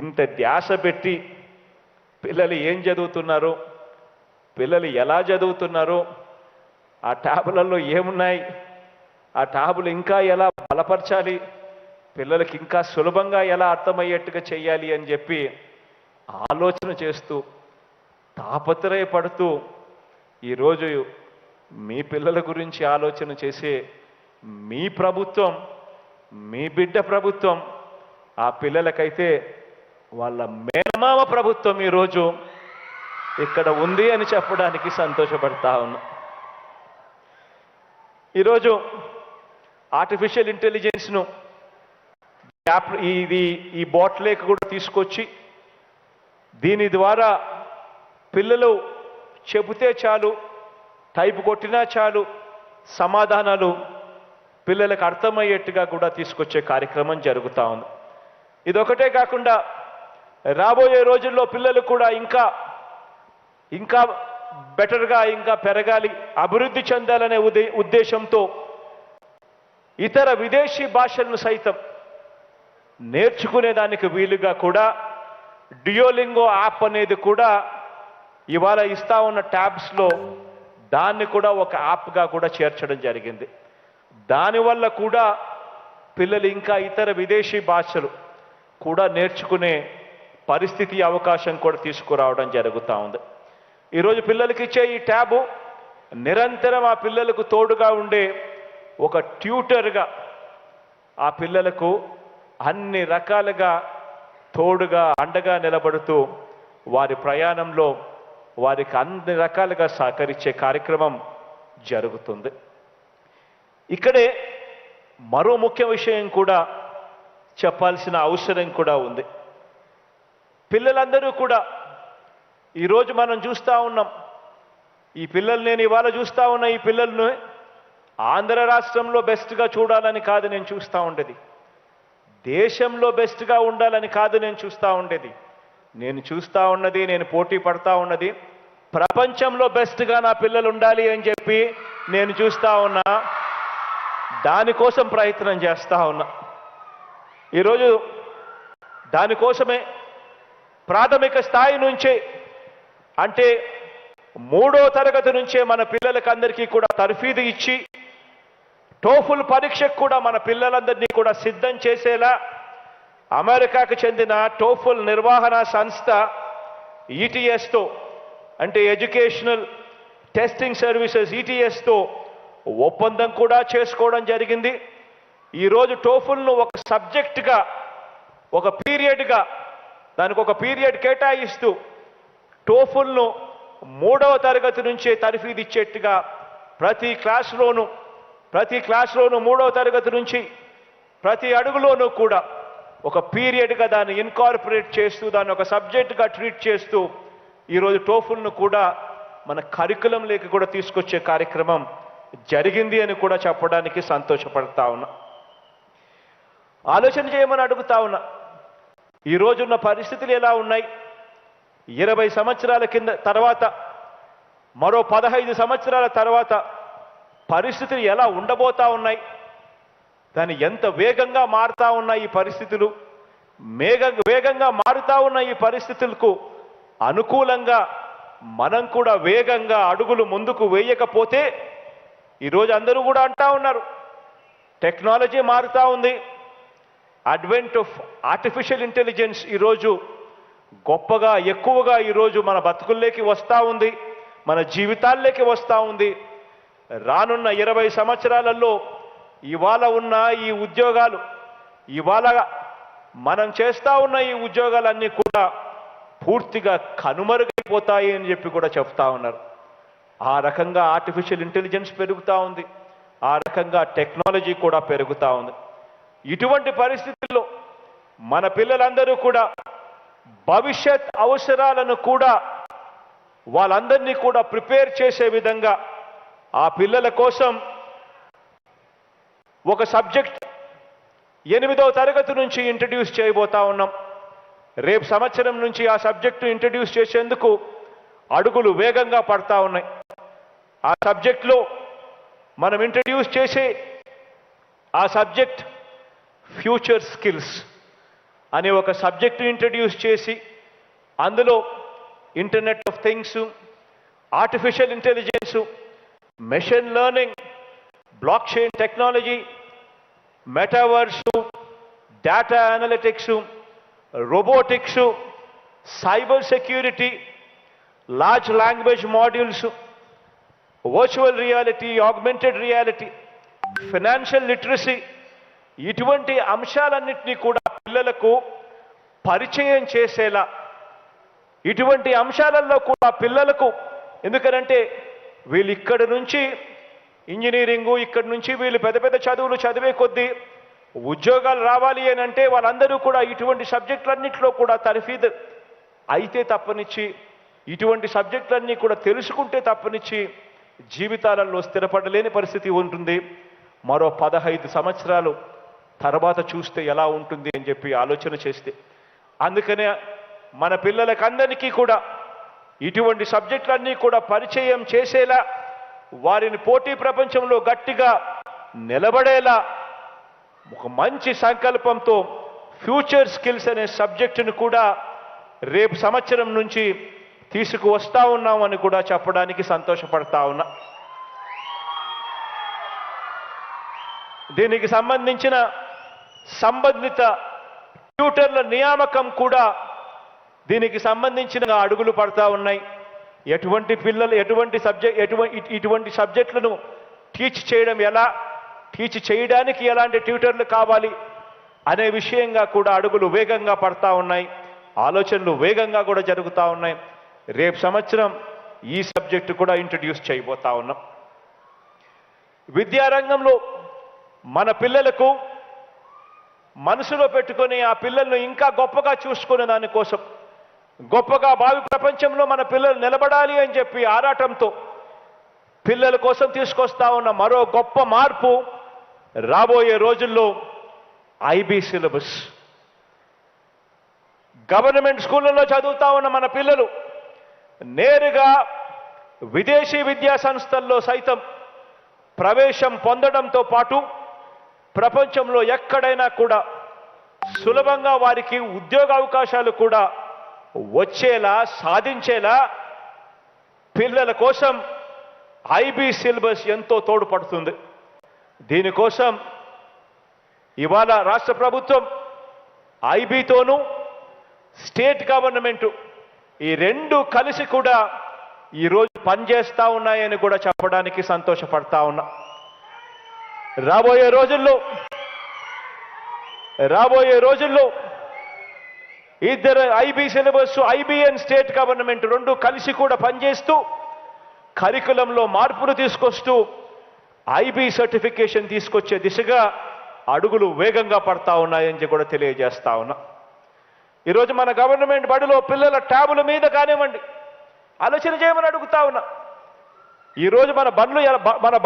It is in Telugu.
ఇంత ధ్యాస పెట్టి పిల్లలు ఏం చదువుతున్నారు, పిల్లలు ఎలా చదువుతున్నారు, ఆ ట్యాబులలో ఏమున్నాయి, ఆ ట్యాబులు ఇంకా ఎలా బలపరచాలి, పిల్లలకి ఇంకా సులభంగా ఎలా అర్థమయ్యేట్టుగా చేయాలి అని చెప్పి ఆలోచన చేస్తూ తాపత్రయపడుతూ ఈరోజు మీ పిల్లల గురించి ఆలోచన చేసే మీ ప్రభుత్వం, మీ బిడ్డ ప్రభుత్వం, ఆ పిల్లలకైతే వాళ్ళ మేనమామ ప్రభుత్వం ఈరోజు ఇక్కడ ఉంది అని చెప్పడానికి సంతోషపడతా ఉన్నా. ఈరోజు ఆర్టిఫిషియల్ ఇంటెలిజెన్స్ను ఈ బాటిల్కి కూడా తీసుకొచ్చి దీని ద్వారా పిల్లలు చెబితే చాలు, టైపు కొట్టినా చాలు, సమాధానాలు పిల్లలకు అర్థమయ్యేట్టుగా కూడా తీసుకొచ్చే కార్యక్రమం జరుగుతూ ఉంది. ఇదొకటే కాకుండా రాబోయే రోజుల్లో పిల్లలు కూడా ఇంకా బెటర్గా ఇంకా పెరగాలి, అభివృద్ధి చెందాలనే ఉద్దేశంతో ఇతర విదేశీ భాషలను సైతం నేర్చుకునేదానికి వీలుగా కూడా డియోలింగో యాప్ అనేది కూడా ఇవాళ ఇస్తా ఉన్న ట్యాబ్స్లో దాన్ని కూడా ఒక యాప్గా కూడా చేర్చడం జరిగింది. దానివల్ల కూడా పిల్లలు ఇంకా ఇతర విదేశీ భాషలు కూడా నేర్చుకునే పరిస్థితి, అవకాశం కూడా తీసుకురావడం జరుగుతూ ఉంది. ఈరోజు పిల్లలకి ఇచ్చే ఈ ట్యాబు నిరంతరం ఆ పిల్లలకు తోడుగా ఉండే ఒక ట్యూటర్గా ఆ పిల్లలకు అన్ని రకాలుగా తోడుగా అండగా నిలబడుతూ వారి ప్రయాణంలో వారికి అన్ని రకాలుగా సహకరించే కార్యక్రమం జరుగుతుంది. ఇక్కడే మరో ముఖ్య విషయం కూడా చెప్పాల్సిన అవసరం కూడా ఉంది. పిల్లలందరూ కూడా ఈరోజు మనం చూస్తూ ఉన్నాం, ఈ పిల్లలు నేను ఇవాళ చూస్తూ ఉన్న ఈ పిల్లలను ఆంధ్ర రాష్ట్రంలో బెస్ట్గా చూడాలని కాదు నేను చూస్తూ ఉండేది, దేశంలో బెస్ట్గా ఉండాలని కాదు నేను చూస్తూ ఉండేది, నేను చూస్తూ ఉన్నది, నేను పోటీ పడతా ఉన్నది ప్రపంచంలో బెస్ట్గా నా పిల్లలు ఉండాలి అని చెప్పి నేను చూస్తూ ఉన్నా, దానికోసం ప్రయత్నం చేస్తూ ఉన్నా. ఈరోజు దానికోసమే ప్రాథమిక స్థాయి నుంచే, అంటే 3వ తరగతి నుంచే మన పిల్లలకందరికీ కూడా తర్ఫీదు ఇచ్చి టోఫుల్ పరీక్షకు కూడా మన పిల్లలందరినీ కూడా సిద్ధం చేసేలా అమెరికాకు చెందిన టోఫుల్ నిర్వహణ సంస్థ ఈటీఎస్తో, అంటే ఎడ్యుకేషనల్ టెస్టింగ్ సర్వీసెస్ ఈటీఎస్తో ఒప్పందం కూడా చేసుకోవడం జరిగింది. ఈరోజు టోఫుల్ను ఒక సబ్జెక్టుగా, ఒక పీరియడ్గా, దానికి ఒక పీరియడ్ కేటాయిస్తూ టోఫుల్ను 3వ తరగతి నుంచే తర్ఫీదు ఇచ్చేట్టుగా ప్రతి క్లాస్లోనూ 3వ తరగతి నుంచి ప్రతి అడుగులోనూ కూడా ఒక పీరియడ్గా దాన్ని ఇన్కార్పొరేట్ చేస్తూ, దాన్ని ఒక సబ్జెక్టుగా ట్రీట్ చేస్తూ ఈరోజు టోఫుల్ను కూడా మన కరికులంలోకి కూడా తీసుకొచ్చే కార్యక్రమం జరిగింది అని కూడా చెప్పడానికి సంతోషపడతా ఉన్నా. ఆలోచన చేయమని అడుగుతా ఉన్నా, ఈరోజున్న పరిస్థితులు ఎలా ఉన్నాయి, 20 సంవత్సరాల కింద తర్వాత, మరో 15 సంవత్సరాల తర్వాత పరిస్థితులు ఎలా ఉండబోతా ఉన్నాయి, దాన్ని ఎంత వేగంగా మారుతా ఉన్నాయి ఈ పరిస్థితులు, వేగంగా మారుతా ఉన్న ఈ పరిస్థితులకు అనుకూలంగా మనం కూడా వేగంగా అడుగులు ముందుకు వేయకపోతే, ఈరోజు అందరూ కూడా అంటా ఉన్నారు టెక్నాలజీ మారుతా ఉంది, అడ్వెంట్ ఆఫ్ ఆర్టిఫిషియల్ ఇంటెలిజెన్స్ ఈరోజు గొప్పగా ఎక్కువగా ఈరోజు మన బతుకుల్లోకి వస్తూ ఉంది, మన జీవితాల్లోకి వస్తూ ఉంది. రానున్న 20 సంవత్సరాలలో ఇవాళ ఉన్న ఈ ఉద్యోగాలు, ఇవాళ మనం చేస్తూ ఉన్న ఈ ఉద్యోగాలన్నీ కూడా పూర్తిగా కనుమరుగైపోతాయి అని చెప్పి కూడా చెప్తా ఉన్నారు. ఆ రకంగా ఆర్టిఫిషియల్ ఇంటెలిజెన్స్ పెరుగుతూ ఉంది, ఆ రకంగా టెక్నాలజీ కూడా పెరుగుతూ ఉంది. ఇటువంటి పరిస్థితుల్లో మన పిల్లలందరూ కూడా భవిష్యత్ అవసరాలను కూడా వాళ్ళందరినీ కూడా ప్రిపేర్ చేసే విధంగా ఆ పిల్లల కోసం ఒక సబ్జెక్ట్ 8వ తరగతి నుంచి ఇంట్రడ్యూస్ చేయబోతా ఉన్నాం. రేపు సంవత్సరం నుంచి ఆ సబ్జెక్టు ఇంట్రడ్యూస్ చేసేందుకు అడుగులు వేగంగా పడతా ఉన్నాయి. ఆ సబ్జెక్ట్లో మనం ఇంట్రడ్యూస్ చేసే ఆ సబ్జెక్ట్ ఫ్యూచర్ స్కిల్స్. అనే ఒక సబ్జెక్టు ఇంట్రడ్యూస్ చేసి అందులో internet of things, artificial intelligence, machine learning, block chain technology, metaverse, data analytics, robotics, cyber security, large language modules, virtual reality, augmented reality, financial literacy, ఇటువంటి అంశాలన్నింటినీ కూడా పిల్లలకు పరిచయం చేసేలా, ఇటువంటి అంశాలలో కూడా పిల్లలకు, ఎందుకనంటే వీళ్ళు ఇక్కడి నుంచి ఇంజనీరింగు, ఇక్కడి నుంచి వీళ్ళు పెద్ద పెద్ద చదువులు చదివే కొద్దీ ఉద్యోగాలు రావాలి అని అంటే వాళ్ళందరూ కూడా ఇటువంటి సబ్జెక్టులన్నింటిలో కూడా తర్ఫీదు అయితే తప్పనిచ్చి, ఇటువంటి సబ్జెక్టులన్నీ కూడా తెలుసుకుంటే తప్పనిచ్చి జీవితాలలో స్థిరపడలేని పరిస్థితి ఉంటుంది. మరో 15 సంవత్సరాలు తర్వాత చూస్తే ఎలా ఉంటుంది అని చెప్పి ఆలోచన చేస్తే, అందుకనే మన పిల్లలకందరికీ కూడా ఇటువంటి సబ్జెక్టులన్నీ కూడా పరిచయం చేసేలా, వారిని పోటీ ప్రపంచంలో గట్టిగా నిలబడేలా ఒక మంచి సంకల్పంతో ఫ్యూచర్ స్కిల్స్ అనే సబ్జెక్టును కూడా రేపు సంవత్సరం నుంచి తీసుకువస్తా ఉన్నామని కూడా చెప్పడానికి సంతోషపడతా ఉన్నా. దీనికి సంబంధించిన సంబంధిత ట్యూటర్ల నియామకం కూడా దీనికి సంబంధించిన అడుగులు పడతా ఉన్నాయి. ఎటువంటి పిల్లలు ఇటువంటి సబ్జెక్టులను టీచ్ చేయడం ఎలా, టీచ్ చేయడానికి ఎలాంటి ట్యూటర్లు కావాలి అనే విషయంగా కూడా అడుగులు వేగంగా పడతా ఉన్నాయి, ఆలోచనలు వేగంగా కూడా జరుగుతూ ఉన్నాయి. రేపు సంవత్సరం ఈ సబ్జెక్టు కూడా ఇంట్రడ్యూస్ చేయబోతా ఉన్నాం. విద్యారంగంలో మన పిల్లలకు మనసులో పెట్టుకొని ఆ పిల్లలను ఇంకా గొప్పగా చూసుకునే దానికోసం, గొప్పగా భావి ప్రపంచంలో మన పిల్లలు నిలబడాలి అని చెప్పి ఆరాటంతో పిల్లల కోసం తీసుకొస్తా ఉన్న మరో గొప్ప మార్పు రాబోయే రోజుల్లో ఐబీ సిలబస్. గవర్నమెంట్ స్కూళ్ళలో చదువుతా ఉన్న మన పిల్లలు నేరుగా విదేశీ విద్యా సంస్థల్లో సైతం ప్రవేశం పొందడంతో పాటు ప్రపంచంలో ఎక్కడైనా కూడా సులభంగా వారికి ఉద్యోగ అవకాశాలు కూడా వచ్చేలా, సాధించేలా పిల్లల కోసం ఐబీ సిలబస్ ఎంతో తోడ్పడుతుంది. దీనికోసం ఇవాళ రాష్ట్ర ప్రభుత్వం ఐబీతోనూ స్టేట్ గవర్నమెంటు ఈ రెండు కలిసి కూడా ఈరోజు పనిచేస్తా ఉన్నాయని కూడా చెప్పడానికి సంతోషపడతా ఉన్నా. రాబోయే రోజుల్లో ఇద్దరు IB syllabus, IB and state government రెండు కలిసి కూడా పనిచేస్తూ కరికులంలో మార్పులు తీసుకొస్తూ ఐబీ సర్టిఫికేషన్ తీసుకొచ్చే దిశగా అడుగులు వేగంగా పడతా ఉన్నాయని కూడా తెలియజేస్తా ఉన్నా. ఈరోజు మన గవర్నమెంట్ బడిలో పిల్లల ట్యాబుల మీద కానివ్వండి ఆలోచన చేయమని అడుగుతా ఉన్నా. ఈరోజు మన